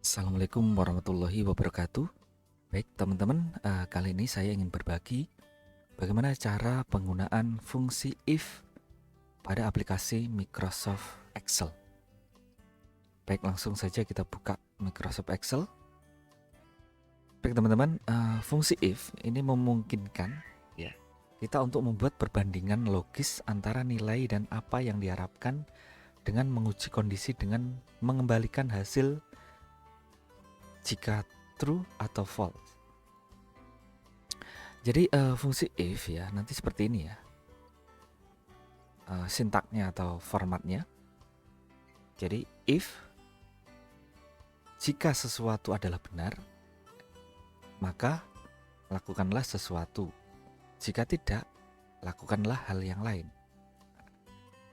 Assalamualaikum warahmatullahi wabarakatuh. Baik teman-teman, kali ini saya ingin berbagi bagaimana cara penggunaan fungsi if pada aplikasi Microsoft Excel. Baik, langsung saja kita buka Microsoft Excel. Baik teman-teman, fungsi if ini memungkinkan ya kita untuk membuat perbandingan logis antara nilai dan apa yang diharapkan dengan menguji kondisi dengan mengembalikan hasil jika true atau false. Jadi fungsi if ya nanti seperti ini ya, sintaknya atau formatnya. Jadi if jika sesuatu adalah benar, maka lakukanlah sesuatu. Jika tidak, lakukanlah hal yang lain.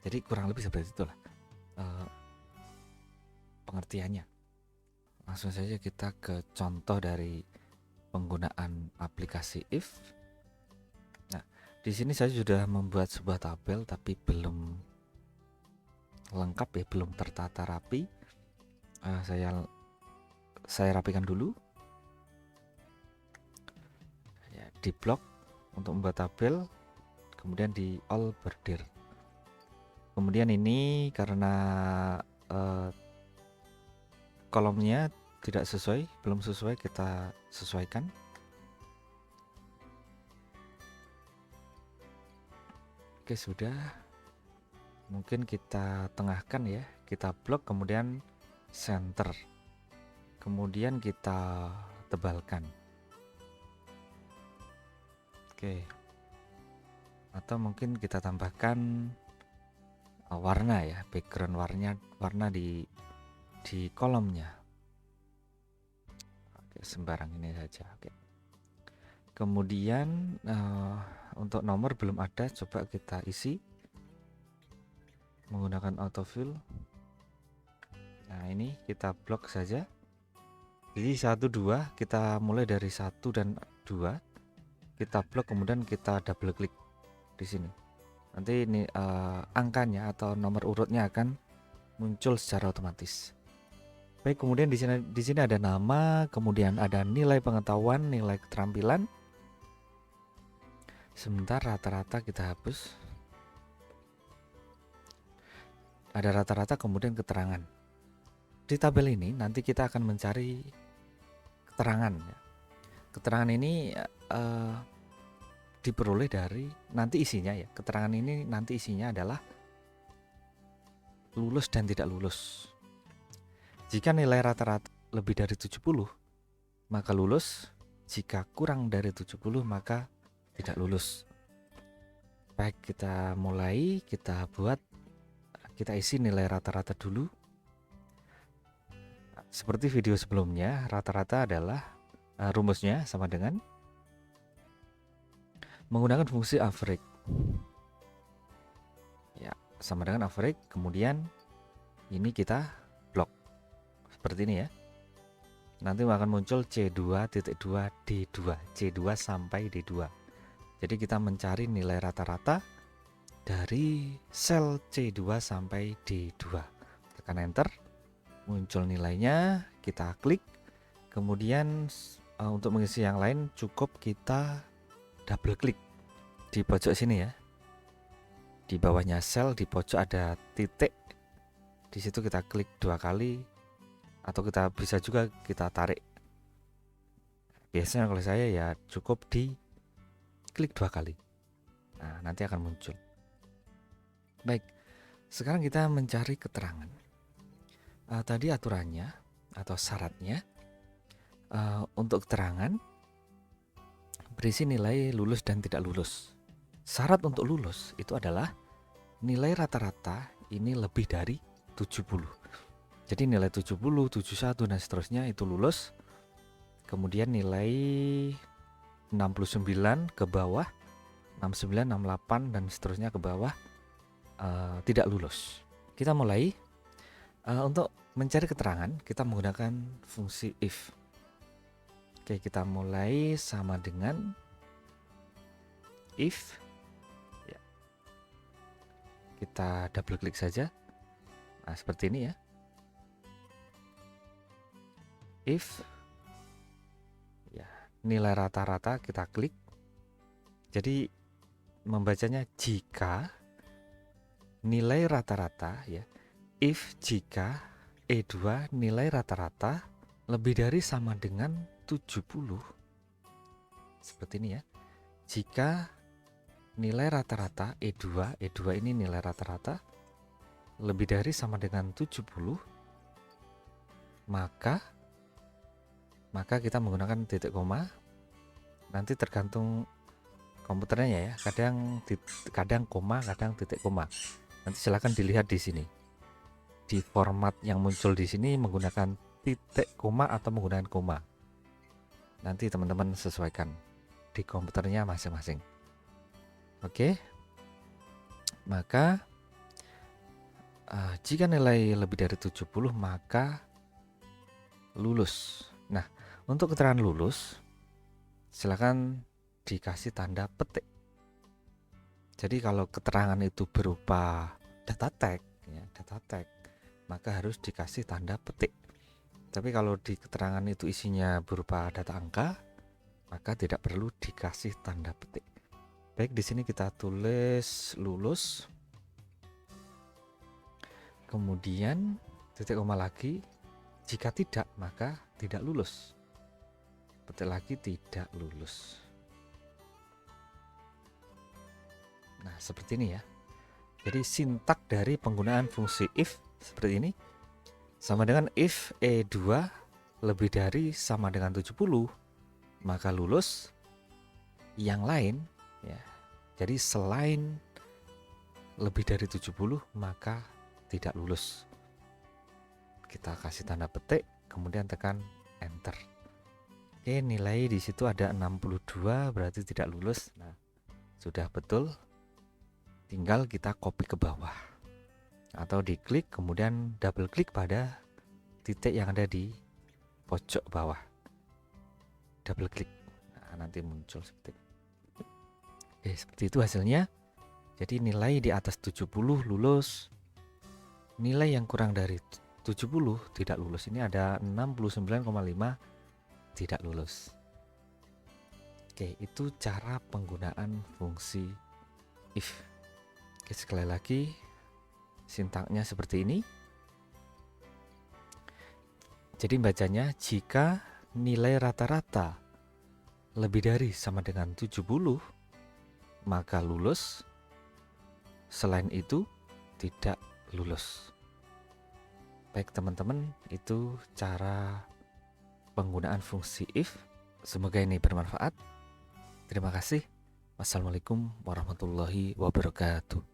Jadi kurang lebih seperti itulah pengertiannya. Langsung saja kita ke contoh dari penggunaan aplikasi if. Nah, di sini saya sudah membuat sebuah tabel tapi belum lengkap ya, belum tertata rapi. Saya rapikan dulu. Ya, di blok untuk membuat tabel, kemudian di all border. Kemudian ini karena kolomnya tidak sesuai, belum sesuai, kita sesuaikan. Oke, sudah. Mungkin kita tengahkan ya, kita blok kemudian center. Kemudian kita tebalkan. Oke. Atau mungkin kita tambahkan warna ya, background warna di kolomnya. Oke, sembarang ini saja. Oke. Kemudian untuk nomor belum ada, coba kita isi menggunakan autofill. Nah, ini kita blok saja. Jadi 1 2 kita mulai dari 1 dan 2. Kita blok kemudian kita double klik di sini. Nanti ini angkanya atau nomor urutnya akan muncul secara otomatis. Baik, kemudian di sini ada nama, kemudian ada nilai pengetahuan, nilai keterampilan. Sebentar, rata-rata kita hapus. Ada rata-rata kemudian keterangan. Di tabel ini nanti kita akan mencari keterangan. Keterangan ini diperoleh dari nanti isinya ya. Keterangan ini nanti isinya adalah lulus dan tidak lulus. Jika nilai rata-rata lebih dari 70, maka lulus. Jika kurang dari 70, maka tidak lulus. Baik, kita mulai, kita isi nilai rata-rata dulu. Seperti video sebelumnya, rata-rata adalah rumusnya sama dengan menggunakan fungsi average. Ya, sama dengan average, kemudian ini kita blok. Seperti ini ya. Nanti akan muncul C2.2 D2, C2 sampai D2. Jadi kita mencari nilai rata-rata dari sel C2 sampai D2. Tekan enter, muncul nilainya, kita klik. Kemudian untuk mengisi yang lain cukup kita double klik di pojok sini ya. Di bawahnya sel, di pojok ada titik. Di situ kita klik 2 kali, atau kita bisa juga kita tarik. Biasanya kalau saya ya cukup di klik 2 kali. Nah, nanti akan muncul. Baik, sekarang kita mencari keterangan. Tadi aturannya atau syaratnya untuk keterangan berisi nilai lulus dan tidak lulus. Syarat untuk lulus itu adalah nilai rata-rata ini lebih dari 70. Jadi nilai 70, 71 dan seterusnya itu lulus. Kemudian nilai 69 ke bawah, 69, 68 dan seterusnya ke bawah tidak lulus. Kita mulai. Untuk mencari keterangan kita menggunakan fungsi if. Oke, kita mulai sama dengan if ya. Kita double klik saja. Nah, seperti ini ya. if ya, nilai rata-rata kita klik. Jadi membacanya jika nilai rata-rata ya, if jika E2 nilai rata-rata lebih dari sama dengan 70. Seperti ini ya. Jika nilai rata-rata E2 ini nilai rata-rata lebih dari sama dengan 70, maka kita menggunakan titik koma. Nanti tergantung komputernya ya, kadang koma, kadang titik koma. Nanti silahkan dilihat di sini. Di format yang muncul di sini menggunakan titik koma atau menggunakan koma. Nanti teman-teman sesuaikan di komputernya masing-masing. Oke. Maka jika nilai lebih dari 70 maka lulus. Nah, untuk keterangan lulus silakan dikasih tanda petik. Jadi kalau keterangan itu berupa data tag ya, maka harus dikasih tanda petik. Tapi kalau di keterangan itu isinya berupa data angka, maka tidak perlu dikasih tanda petik. Baik, di sini kita tulis lulus. Kemudian titik koma lagi. Jika tidak, maka tidak lulus. Petik lagi, tidak lulus. Nah, seperti ini ya. Jadi sintak dari penggunaan fungsi if seperti ini. Sama dengan if E2 lebih dari sama dengan 70, maka lulus. Yang lain ya. Jadi selain lebih dari 70 maka tidak lulus. Kita kasih tanda petik, kemudian tekan enter. Oke, nilai di situ ada 62, berarti tidak lulus. Nah, sudah betul. Tinggal kita copy ke bawah. Atau diklik, kemudian double klik pada titik yang ada di pojok bawah. Double klik. Nah, nanti muncul seperti itu. Oke, seperti itu hasilnya. Jadi nilai di atas 70 lulus. Nilai yang kurang dari 70 tidak lulus. Ini ada 69,5 tidak lulus. Oke, itu cara penggunaan fungsi if. Oke, sekali lagi sintaknya seperti ini. Jadi bacanya jika nilai rata-rata lebih dari sama dengan 70 maka lulus. Selain itu tidak lulus. Baik teman-teman, itu cara penggunaan fungsi if. Semoga ini bermanfaat. Terima kasih. Wassalamualaikum warahmatullahi wabarakatuh.